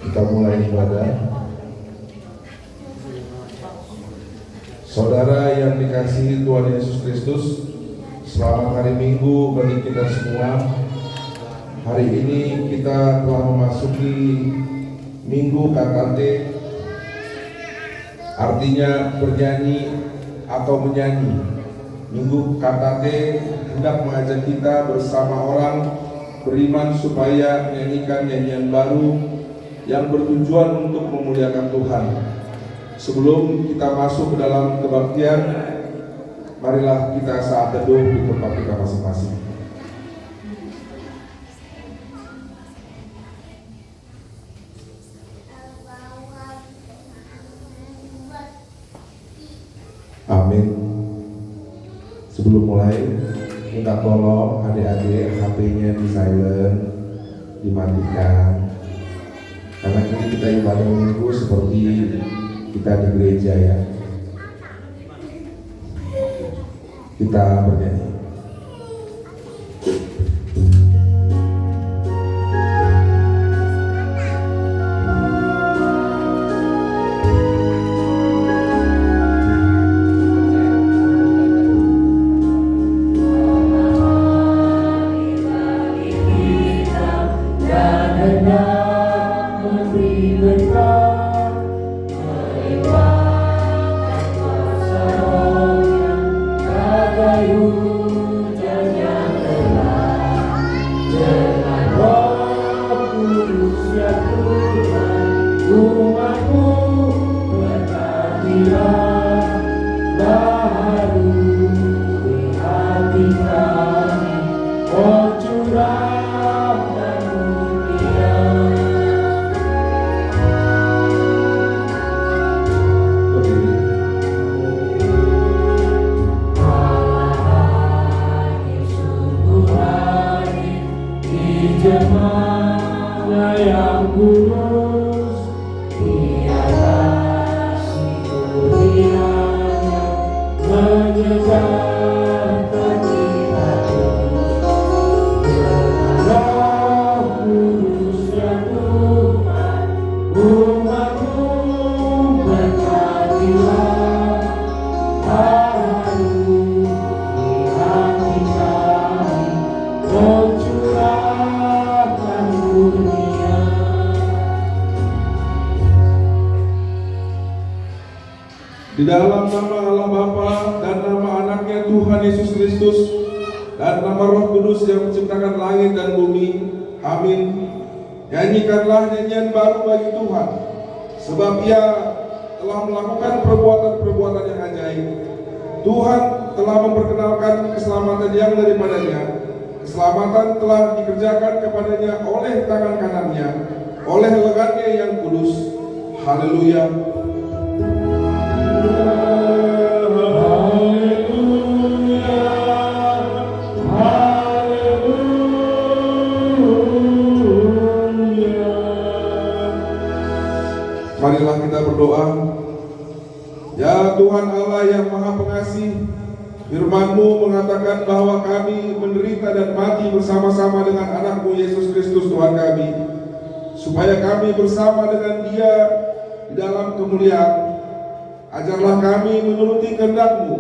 Kita mulai ibadah. Saudara yang dikasihi Tuhan Yesus Kristus, selamat hari Minggu bagi kita semua. Hari ini kita telah memasuki Minggu KKT, artinya bernyanyi atau menyanyi. Minggu KKT hendak mengajak kita bersama orang beriman supaya menyanyikan nyanyian baru yang bertujuan untuk memuliakan Tuhan. Sebelum kita masuk ke dalam kebaktian, marilah kita saat teduh di tempat kita masing-masing. Amin. Sebelum mulai, minta tolong adik-adik HP-nya di silent, dimatikan. Karena ini kita ibadah minggu seperti kita di gereja ya. Kita bernyanyi. Di dalam nama Allah Bapa dan nama anaknya Tuhan Yesus Kristus dan nama Roh Kudus yang menciptakan langit dan bumi, amin. Nyanyikanlah nyanyian baru bagi Tuhan, sebab Ia telah melakukan perbuatan-perbuatan yang ajaib. Tuhan telah memperkenalkan keselamatan yang daripadanya. Keselamatan telah dikerjakan kepadanya oleh tangan kanannya, oleh lengannya yang kudus. Haleluya. Marilah kita berdoa. Ya Tuhan Allah yang Maha Pengasih, firman-Mu mengatakan bahwa kami menderita dan mati bersama-sama dengan anak-Mu Yesus Kristus Tuhan kami, supaya kami bersama dengan Dia di dalam kemuliaan. Ajarlah kami menuruti kehendak-Mu,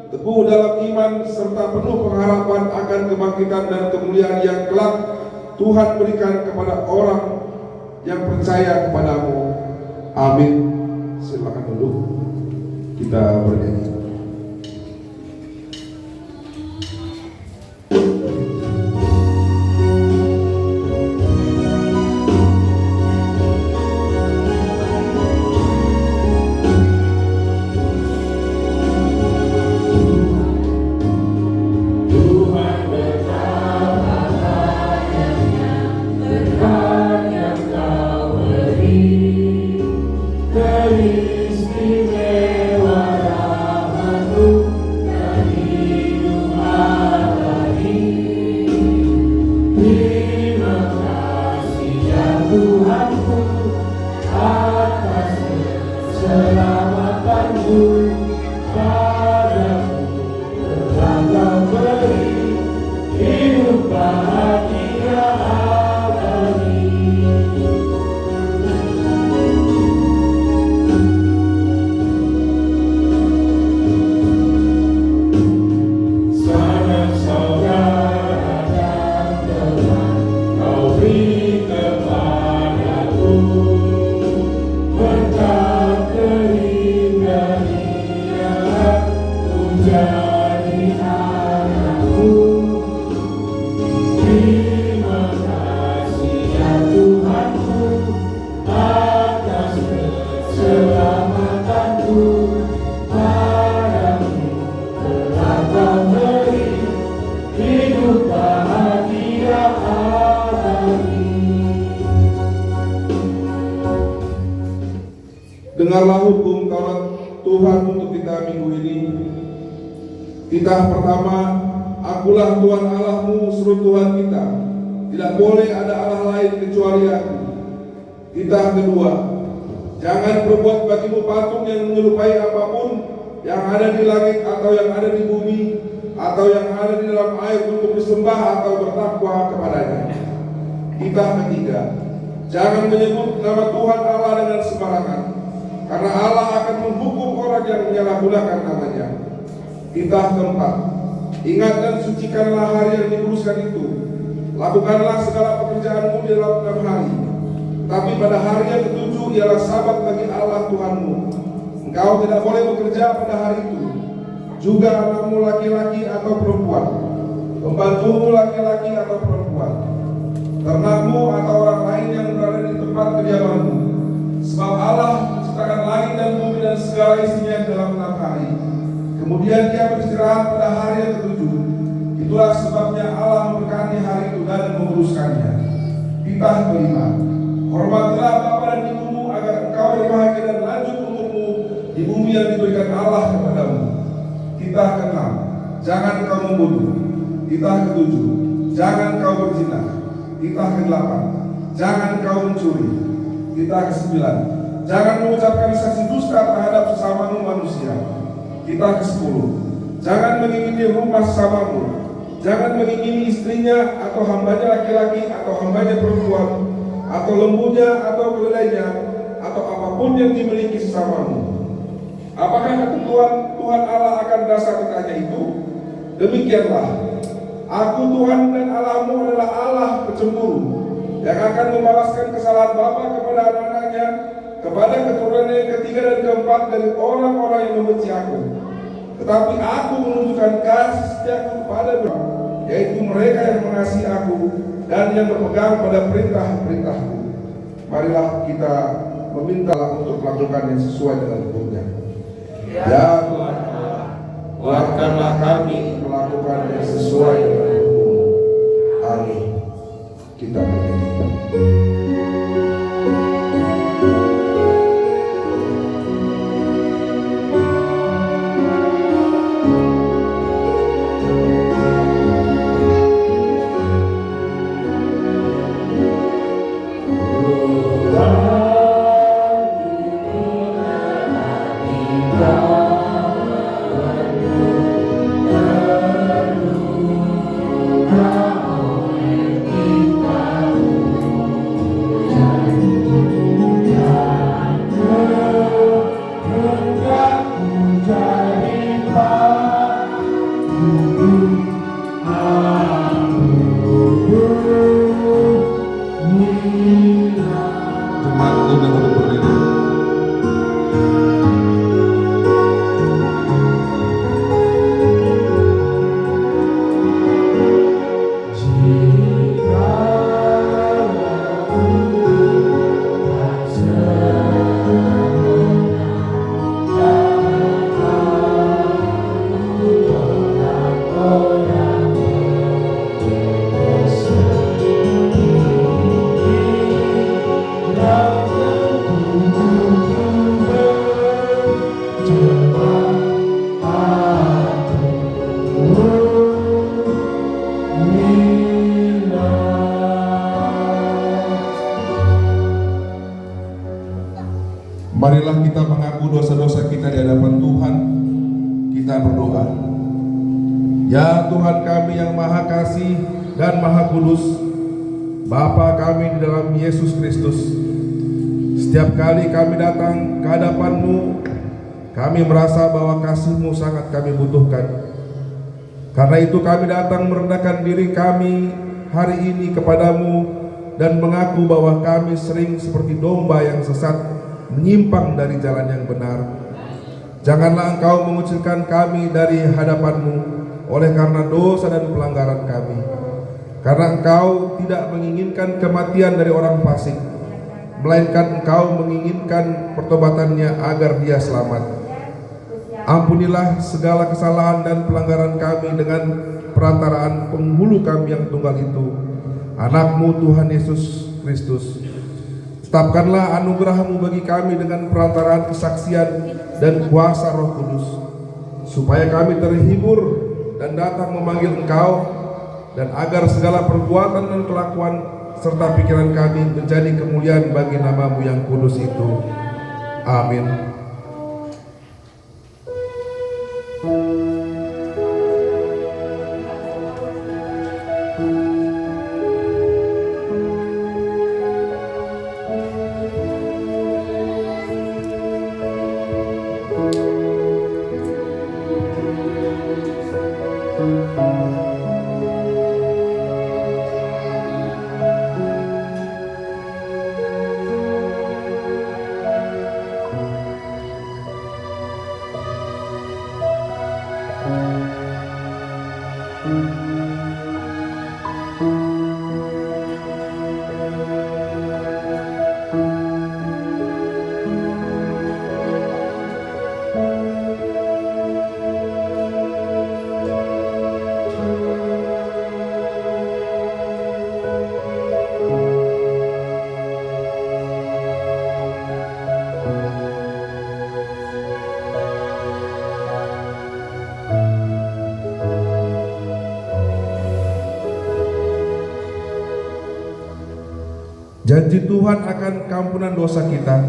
teguh dalam iman serta penuh pengharapan akan kebangkitan dan kemuliaan yang kelak Tuhan berikan kepada orang yang percaya kepada-Mu. Amin. Silakan dulu kita bernyanyi. Istimewa Dengarlah hukum Taurat Tuhan untuk kita minggu ini. Titah pertama, akulah Tuhan Allahmu, seru Tuhan kita. Tidak boleh ada Allah lain kecuali aku. Titah kedua, jangan berbuat bagimu patung yang menyerupai apapun yang ada di langit atau yang ada di bumi atau yang ada di dalam air untuk disembah atau bertakwa kepadanya. Titah ketiga, jangan menyebut nama Tuhan Allah dengan sembarangan, karena Allah akan menghukum orang yang menyalahgunakan namanya. Titah keempat, ingat dan sucikanlah hari yang dikuduskan itu. Lakukanlah segala pekerjaanmu di dalam 6 hari. Tapi pada hari yang ketujuh ialah sabat bagi Allah Tuhanmu. Engkau tidak boleh bekerja pada hari itu. Juga anakmu laki-laki atau perempuan, pembantumu laki-laki atau perempuan, ternakmu atau orang lain yang berada di tempat kediamanmu. Sebab Allah menciptakan langit dan bumi dan segala isinya dalam 6 hari. Kemudian Dia beristirahat pada hari yang ketujuh. Itulah sebabnya Allah memberkati hari itu dan menguruskannya. Titah kelima, hormatilah bapa dan ibumu agar engkau berbahagia dan lanjut umurmu di bumi yang diberikan Allah kepadamu. Titah keenam, jangan kau membunuh. Titah ketujuh, jangan kau berzina. Titah kedelapan, jangan kau mencuri. Titah kesembilan, jangan mengucapkan saksi dusta terhadap sesamamu manusia. Titah kesepuluh, jangan mengingini rumah sesamamu. Jangan mengingini istrinya atau hambanya laki-laki atau hambanya perempuan atau lembunya atau keledainya atau apapun yang dimiliki sesamamu. Apakah ketentuan Tuhan Allah akan dasar titahnya itu? Demikianlah, aku Tuhan dan Allahmu adalah Allah pencemburu, yang akan membalaskan kesalahan bapa kepada anak-anaknya, kepada keturunannya yang ketiga dan keempat dari orang-orang yang membenci aku. Tetapi aku menunjukkan kasih setiaku kepada mereka, yaitu mereka yang mengasihi aku dan yang berpegang pada perintah-perintahku. Marilah kita memintalah untuk melakukan yang sesuai dengan hukumnya. Ya Tuhan, kuatkanlah kami melakukan yang sesuai dengan hukum. Amin. Kita bernyanyi. Marilah kita mengaku dosa-dosa kita di hadapan Tuhan. Kita berdoa. Ya Tuhan kami yang Maha Kasih dan Maha Kudus, Bapa kami di dalam Yesus Kristus, setiap kali kami datang ke hadapan-Mu, kami merasa bahwa kasih-Mu sangat kami butuhkan. Karena itu kami datang merendahkan diri kami hari ini kepadamu dan mengaku bahwa kami sering seperti domba yang sesat, menyimpang dari jalan yang benar. Janganlah Engkau mengucilkan kami dari hadapan-Mu oleh karena dosa dan pelanggaran kami. Karena Engkau tidak menginginkan kematian dari orang fasik, melainkan Engkau menginginkan pertobatannya agar dia selamat. Ampunilah segala kesalahan dan pelanggaran kami dengan perantaraan penghulu kami yang tunggal itu, Anak-Mu Tuhan Yesus Kristus. Tetapkanlah anugerah-Mu bagi kami dengan perantaraan kesaksian dan kuasa Roh Kudus, supaya kami terhibur dan datang memanggil Engkau, dan agar segala perbuatan dan kelakuan serta pikiran kami menjadi kemuliaan bagi nama-Mu yang kudus itu. Amin. Janji Tuhan akan keampunan dosa kita.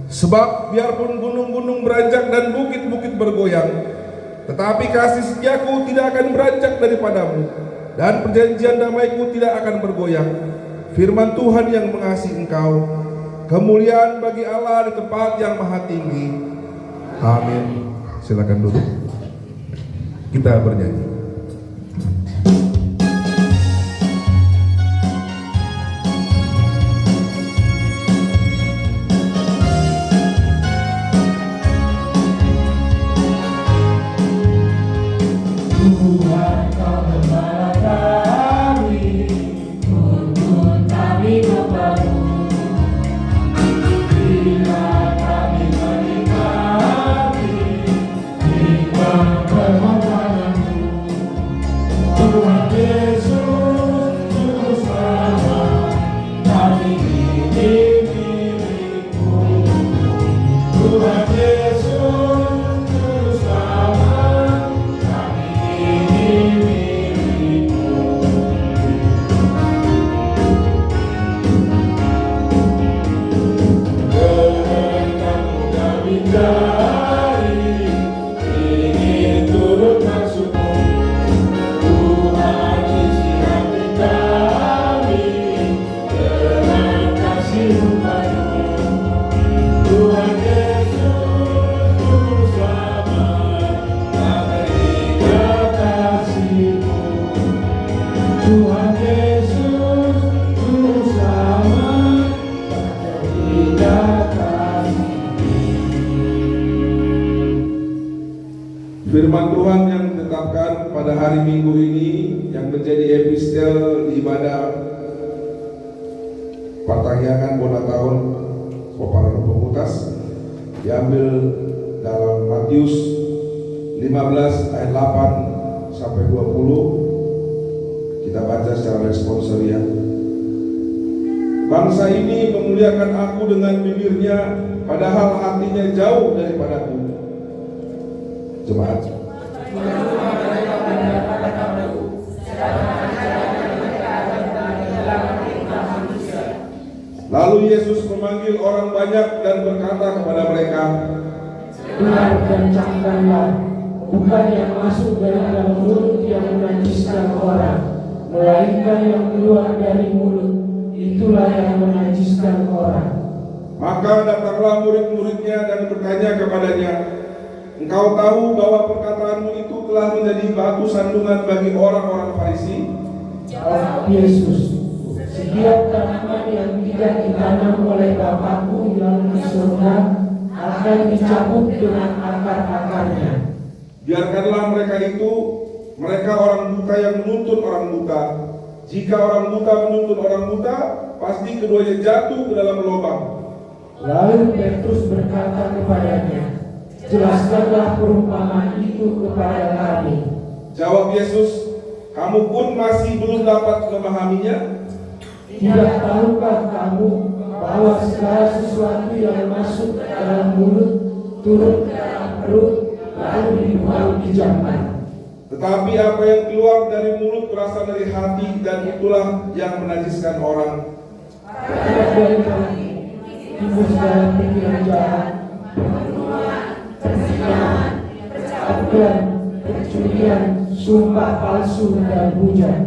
Sebab biarpun gunung-gunung beranjak dan bukit-bukit bergoyang, tetapi kasih setiaku tidak akan beranjak daripadamu, dan perjanjian damaiku tidak akan bergoyang. Firman Tuhan yang mengasihi engkau. Kemuliaan bagi Allah di tempat yang maha tinggi. Amin. Silakan duduk. Kita bernyanyi. Firman Tuhan yang ditetapkan pada hari Minggu ini yang menjadi epistel di ibadah Partangyangan Bona Tahun Peparan Pemutas diambil dalam Matius 15 ayat 8 sampai 20. Kita baca secara responsorial. Bangsa ini memuliakan aku dengan bibirnya, padahal hatinya jauh daripadaku. Jemaat. Lalu Yesus memanggil orang banyak dan berkata kepada mereka, dengar dan camkanlah, bukan yang masuk dari dalam mulut yang menajiskan orang, melainkan yang keluar dari mulut, itulah yang menajiskan orang. Maka datanglah murid-muridnya dan bertanya kepadanya, engkau tahu bahwa perkataanmu itu telah menjadi batu sandungan bagi orang-orang Farisi? Jawab Yesus, setiap tanaman yang tidak ditanam oleh Bapakku yang di surga akan dicabut dengan akar-akarnya. Biarkanlah mereka orang buta yang menuntun orang buta. Jika orang buta menuntun orang buta, pasti keduanya jatuh ke dalam lubang. Lalu Petrus berkata kepadanya, jelaskanlah perumpamaan itu kepada kami. Jawab Yesus, kamu pun masih belum dapat memahaminya? Tidak tahukah kamu bahwa segala sesuatu yang masuk ke dalam mulut turun ke dalam perut lalu dibuang di jamban. Tetapi apa yang keluar dari mulut berasal dari hati, dan itulah yang menajiskan orang. Karena dari hati timbul dalam pikiran jahat, pembunuhan, perzinahan, percabulan, percurian, sumpah palsu dan hujat.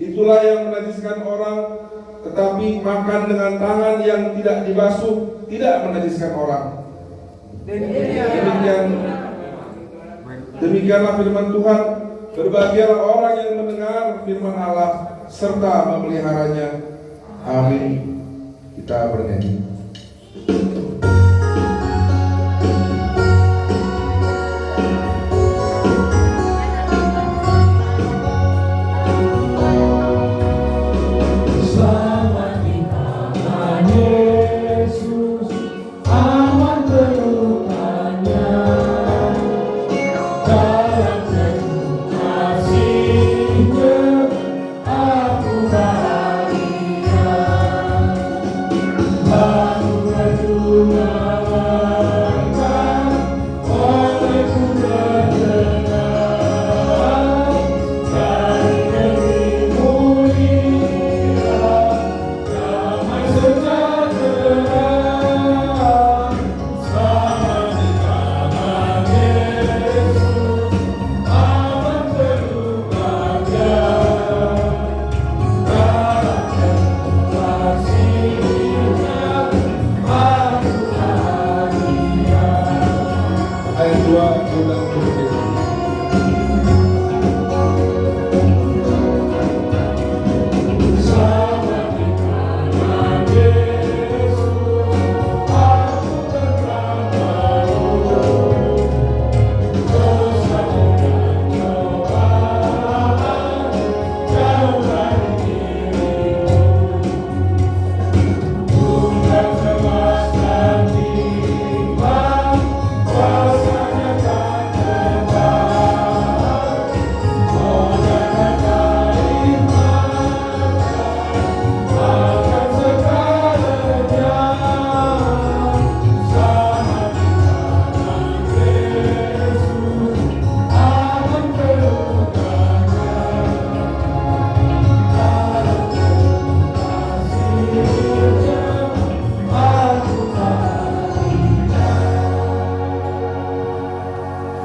Itulah yang menajiskan orang. Tetapi makan dengan tangan yang tidak dibasuh tidak menajiskan orang. Demikianlah firman Tuhan. Berbahagialah orang yang mendengar firman Allah serta memeliharanya. Amin. Kita bernyanyi.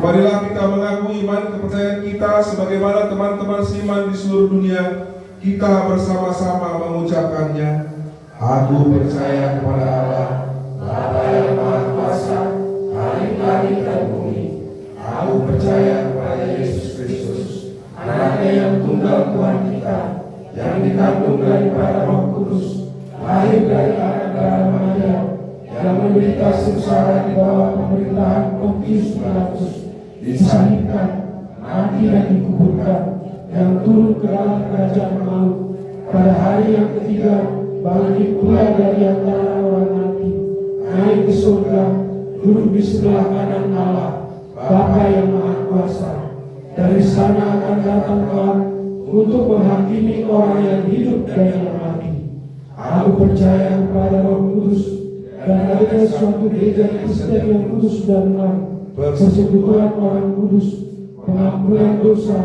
Marilah kita mengaku iman kepercayaan kita sebagaimana teman-teman seiman di seluruh dunia. Kita bersama-sama mengucapkannya. Aku percaya kepada Allah, Bapa yang Maha Kuasa, langit dan bumi. Aku percaya kepada Yesus Kristus, Anaknya yang tunggal Tuhan kita, yang dikandung daripada Roh Kudus, lahir dari anak darah Maria, yang menderita sengsara di bawah pemerintahan Pontius Pilatus, disalibkan, mati dan dikuburkan, yang turun ke dalam kerajaan maut, pada hari yang ketiga bangkit pula dari antara orang mati, naik ke surga, duduk di sebelah kanan Allah, Bapa yang Maha Kuasa. Dari sana akan datang kelak untuk menghakimi orang yang hidup dan yang mati. Aku percaya kepada Roh Kudus, dan ada suatu gereja Kristen yang kudus dan benar, persekutuan orang kudus, pengampunan dosa,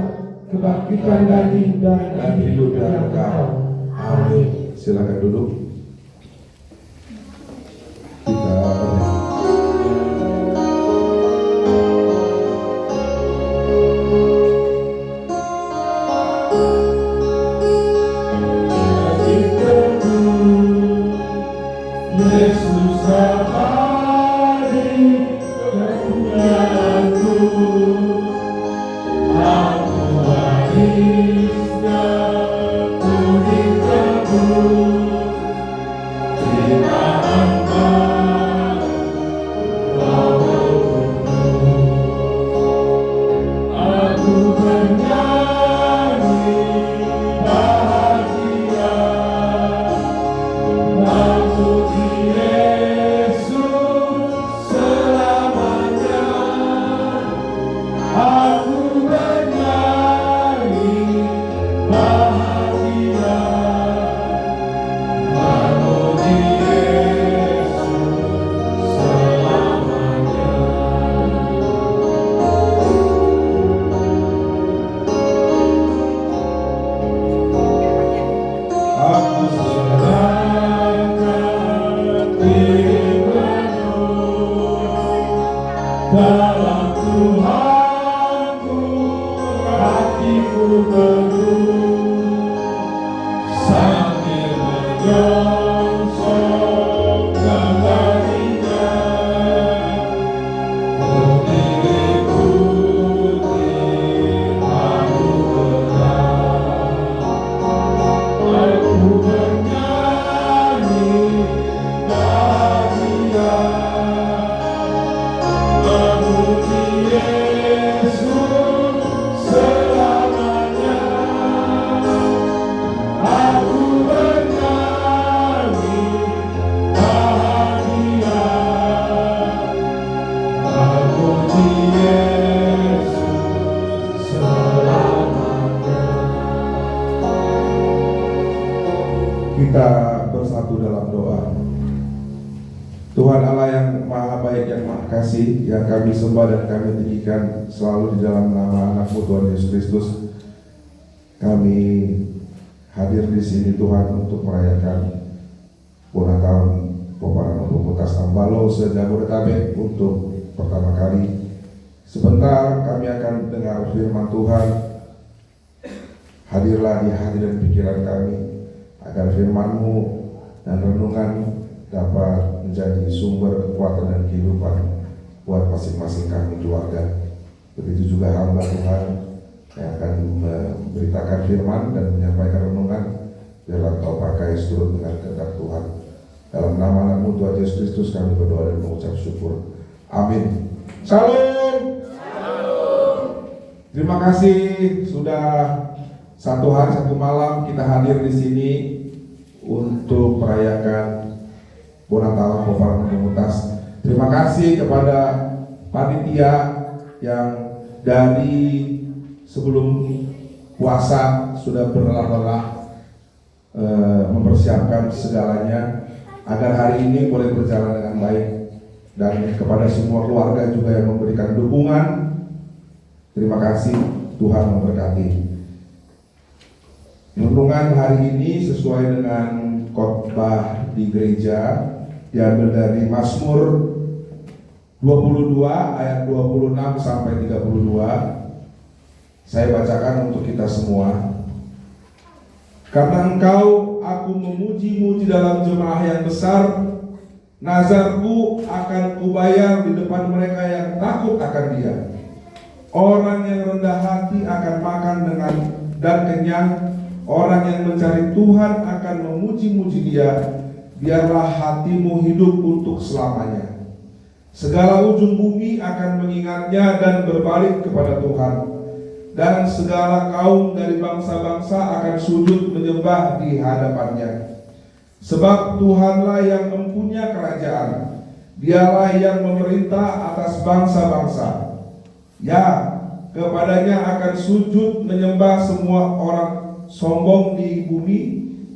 kebangkitan daging dan hidup yang kekal. Amin. Silakan duduk. Kita bernyanyi. Yesus Tuhan Allah yang maha baik, yang maha kasih, yang kami sembah dan kami tinggikan selalu di dalam nama anak-Mu Tuhan Yesus Kristus, kami hadir di sini Tuhan untuk merayakan Bonatahun Peparan Pemutas Ambalo se-Jabodetabek untuk pertama kali. Sebentar kami akan dengar firman Tuhan. Hadirlah di hati dan pikiran kami, agar firman-Mu dan renungan dapat menjadi sumber kekuatan dan kehidupan buat masing-masing kami keluarga. Begitu juga hamba Tuhan yang akan memberitakan firman dan menyampaikan renungan, biarlah Engkau pakai seturut dengan kehendak Tuhan. Dalam nama anak-Mu Tuhan Yesus Kristus kami berdoa dan mengucap syukur. Amin. Salam. Terima kasih sudah satu hari satu malam kita hadir di sini untuk merayakan Bonatahun Peparan Pemutas. Terima kasih kepada panitia yang dari sebelum puasa sudah berlelah-lelah mempersiapkan segalanya agar hari ini boleh berjalan dengan baik, dan kepada semua keluarga juga yang memberikan dukungan. Terima kasih, Tuhan memberkati. Renungan hari ini sesuai dengan khotbah di gereja, diambil dari Mazmur 22 ayat 26 sampai 32. Saya bacakan untuk kita semua. Karena Engkau, aku memuji-Mu di dalam jemaah yang besar, nazarku akan kubayar di depan mereka yang takut akan Dia. Orang yang rendah hati akan makan dengan dan kenyang. Orang yang mencari Tuhan akan memuji-muji Dia. Biarlah hatimu hidup untuk selamanya. Segala ujung bumi akan mengingatnya dan berbalik kepada Tuhan. Dan segala kaum dari bangsa-bangsa akan sujud menyembah di hadapannya. Sebab Tuhanlah yang mempunyai kerajaan. Dialah yang memerintah atas bangsa-bangsa. Ya, kepadanya akan sujud menyembah semua orang sombong di bumi.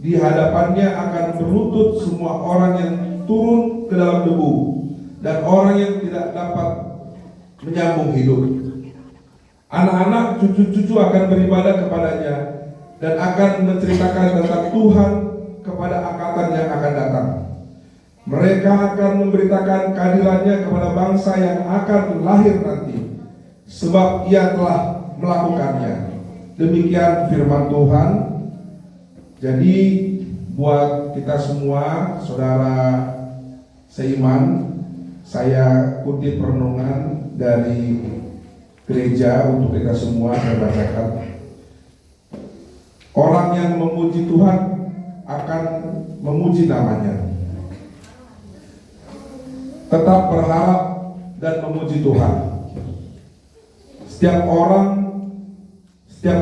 Di hadapannya akan berlutut semua orang yang turun ke dalam debu, dan orang yang tidak dapat menyambung hidup. Anak-anak cucu-cucu akan beribadah kepadanya dan akan menceritakan tentang Tuhan kepada angkatan yang akan datang. Mereka akan memberitakan keadilannya kepada bangsa yang akan lahir nanti, sebab Ia telah melakukannya. Demikian firman Tuhan. Jadi buat kita semua, saudara seiman, saya kutip renungan dari gereja untuk kita semua. Saya bacakan. Orang yang memuji Tuhan akan memuji namanya. Tetap berharap dan memuji Tuhan. Setiap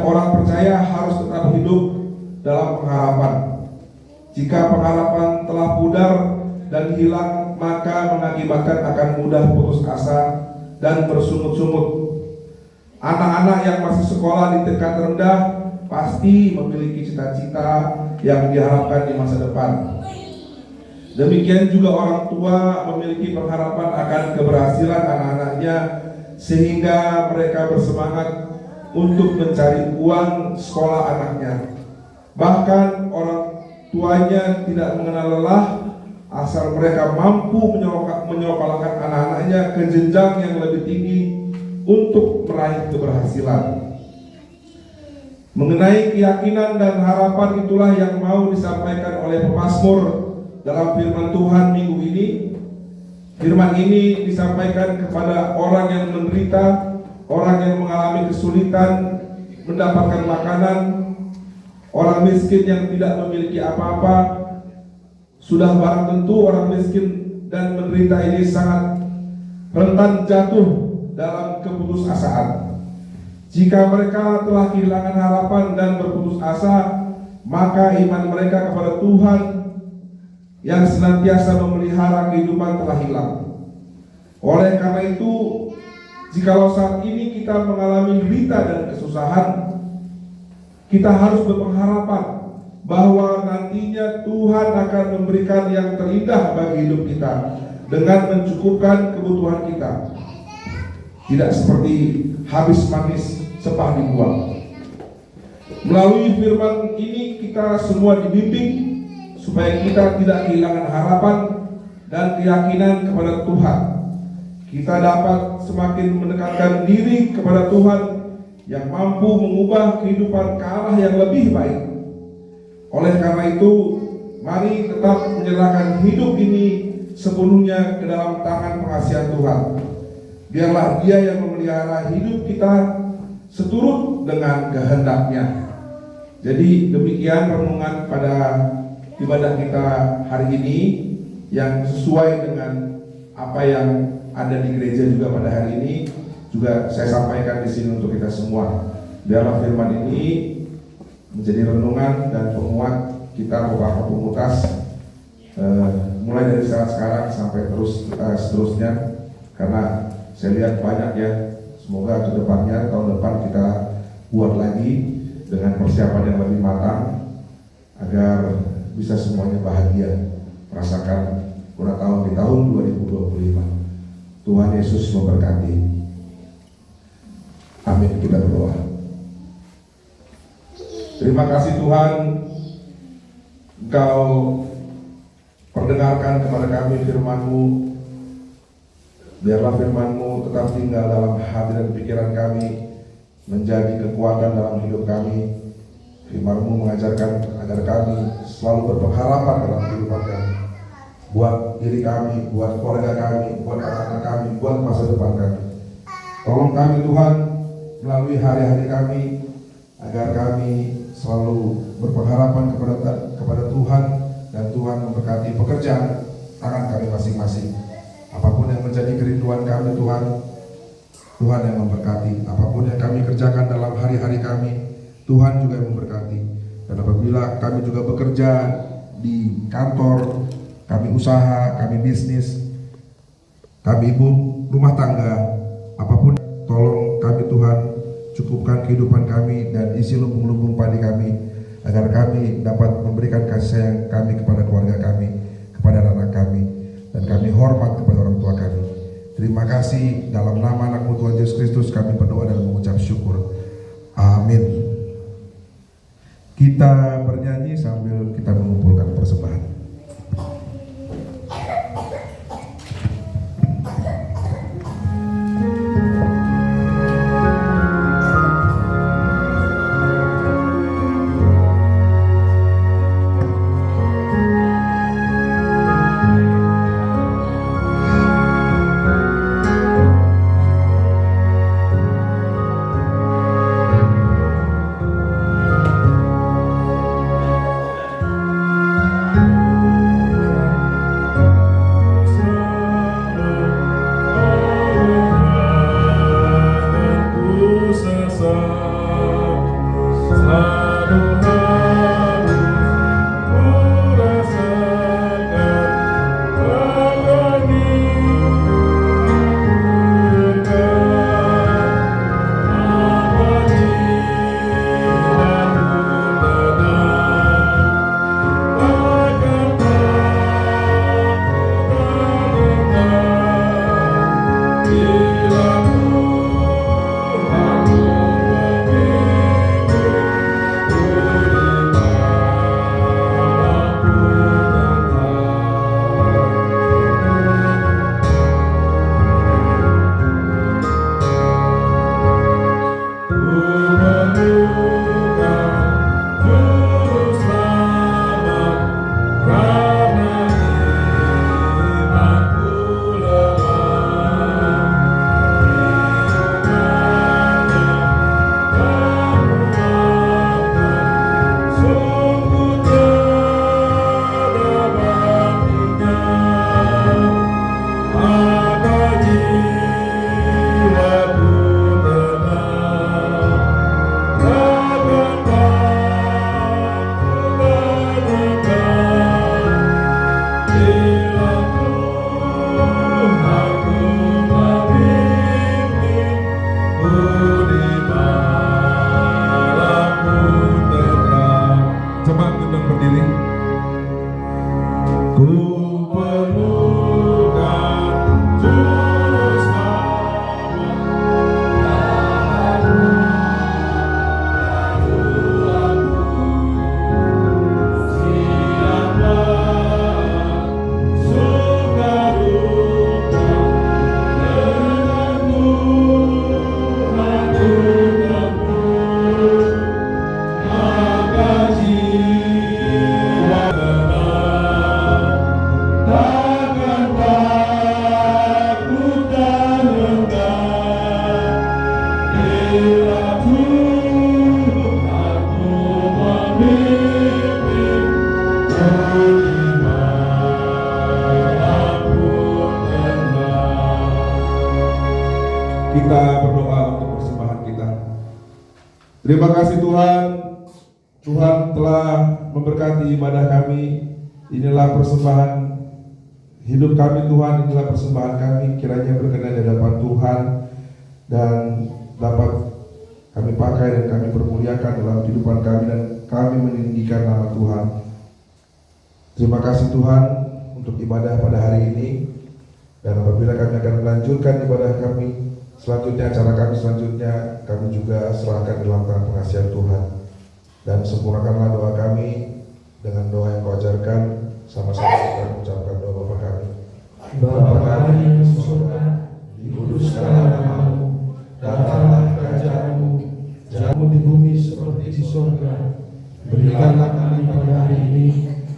orang percaya harus tetap hidup dalam pengharapan. Jika pengharapan telah pudar dan hilang, maka mengakibatkan akan mudah putus asa dan bersungut-sungut. Anak-anak yang masih sekolah di tingkat rendah pasti memiliki cita-cita yang diharapkan di masa depan. Demikian juga orang tua memiliki pengharapan akan keberhasilan anak-anaknya, sehingga mereka bersemangat untuk mencari uang sekolah anaknya. Bahkan orang tuanya tidak mengenal lelah, asal mereka mampu menyekolahkan anak-anaknya ke jenjang yang lebih tinggi untuk meraih keberhasilan. Mengenai keyakinan dan harapan itulah yang mau disampaikan oleh pemazmur dalam firman Tuhan minggu ini. Firman ini disampaikan kepada orang yang menderita, orang yang mengalami kesulitan mendapatkan makanan, orang miskin yang tidak memiliki apa-apa. Sudah barang tentu orang miskin dan menderita ini sangat rentan jatuh dalam keputusasaan. Jika mereka telah kehilangan harapan dan berputus asa, maka iman mereka kepada Tuhan yang senantiasa memelihara kehidupan telah hilang. Oleh karena itu, jikalau saat ini kita mengalami derita dan kesusahan, kita harus berpengharapan bahwa nantinya Tuhan akan memberikan yang terindah bagi hidup kita. dengan mencukupkan kebutuhan kita. Tidak seperti habis manis sepah dibuang. Melalui firman ini kita semua dibimbing supaya kita tidak kehilangan harapan dan keyakinan kepada Tuhan. Kita dapat semakin mendekatkan diri kepada Tuhan yang mampu mengubah kehidupan ke arah yang lebih baik. Oleh karena itu, mari tetap menyerahkan hidup ini sepenuhnya ke dalam tangan pengasihan Tuhan. Biarlah Dia yang memelihara hidup kita seturut dengan kehendak-Nya. Jadi demikian renungan pada ibadah kita hari ini yang sesuai dengan apa yang ada di gereja juga pada hari ini juga saya sampaikan di sini untuk kita semua. Biarlah firman ini menjadi renungan dan penguat kita beberapa pemutas mulai dari sekarang sampai seterusnya, karena saya lihat banyak ya. Semoga ke depannya tahun depan kita buat lagi dengan persiapan yang lebih matang agar bisa semuanya bahagia merasakan ulang tahun di tahun 2025. Tuhan Yesus memberkati. Amin. Kita berdoa. Terima kasih Tuhan, Engkau perdengarkan kepada kami firman-Mu. Biarlah firman-Mu tetap tinggal dalam hati dan pikiran kami, menjadi kekuatan dalam hidup kami. Firman-Mu mengajarkan agar kami selalu berpengharapan dalam kehidupan kami, buat diri kami, buat keluarga kami, buat anak-anak kami, buat masa depan kami. Tolong kami Tuhan melalui hari-hari kami, agar kami selalu berpengharapan kepada Tuhan, dan Tuhan memberkati pekerjaan tangan kami masing-masing. Apapun yang menjadi kerinduan kami Tuhan, Tuhan yang memberkati. Apapun yang kami kerjakan dalam hari-hari kami, Tuhan juga yang memberkati. Dan apabila kami juga bekerja di kantor, kami usaha, kami bisnis, kami ibu rumah tangga, apapun, tolong kami Tuhan, cukupkan kehidupan kami dan isi lumbung-lumbung padi kami, agar kami dapat memberikan kasih sayang kami kepada keluarga kami, kepada anak kami, dan kami hormat kepada orang tua kami. Terima kasih, dalam nama anak-Mu Tuhan Yesus Kristus kami berdoa dan mengucap syukur. Amin. Kita bernyanyi sambil kita mengumpulkan persembahan. kita berdoa untuk persembahan kita. Terima kasih Tuhan. Tuhan telah memberkati ibadah kami. Inilah persembahan hidup kami Tuhan, inilah persembahan kami. Kiranya berkenan di hadapan Tuhan dan dapat kami pakai dan kami permuliakan dalam kehidupan kami, dan kami meninggikan nama Tuhan. Terima kasih Tuhan untuk ibadah pada hari ini. Dan apabila kami akan melanjutkan ibadah kami selanjutnya, acara kami selanjutnya, kami juga serahkan dalam tangan pengasihan Tuhan. Dan sempurnakanlah doa kami dengan doa yang Kau ajarkan. Sama-sama kita mengucapkan doa Bapa kami. Bapa kami yang di surga, dikuduskanlah namamu, datanglah kerajaanmu, jalamu di bumi seperti di surga. Berikanlah kami pada hari ini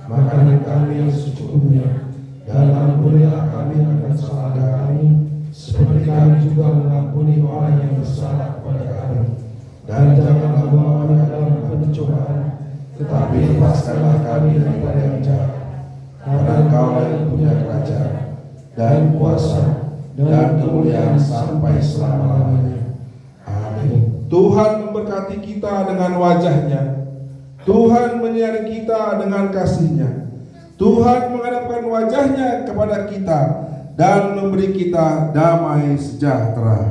makanan kami yang secukupnya, dan ampunilah kami akan kesalahan kami, seperti kami juga mengampuni orang yang bersalah kepada kami. Dan janganlah bawa kami dalam pencobaan, tetapi lepaskanlah kami daripada yang jahat. Karena Engkau yang punya kerajaan dan kuasa dan kemuliaan sampai selama-lamanya. Amin. Tuhan memberkati kita dengan wajah-Nya. Tuhan menyinari kita dengan kasih-Nya. Tuhan menghadapkan wajah-Nya kepada kita dan memberi kita damai sejahtera.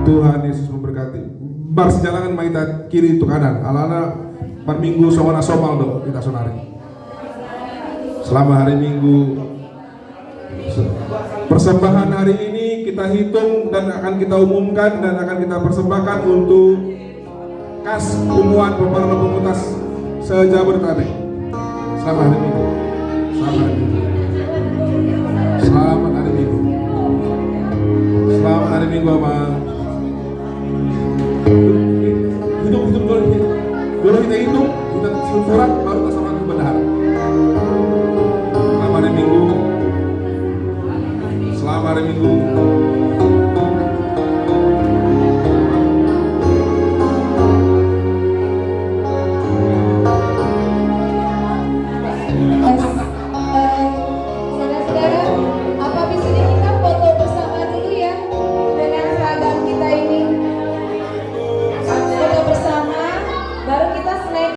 Tuhan Yesus memberkati. Bar sejalangan maita kiri itu kanan. Alana bar minggu sawana somal do kita sonari. Selama hari Minggu persembahan hari ini kita hitung dan akan kita umumkan dan akan kita persembahkan untuk kas umuan pemerintah pemutas sejabodetabek. Selamat hari Minggu. Selamat hari Minggu. Selamat hari Minggu. Selamat hari Minggu Abang. Hidup dulu kita hitung, kita surat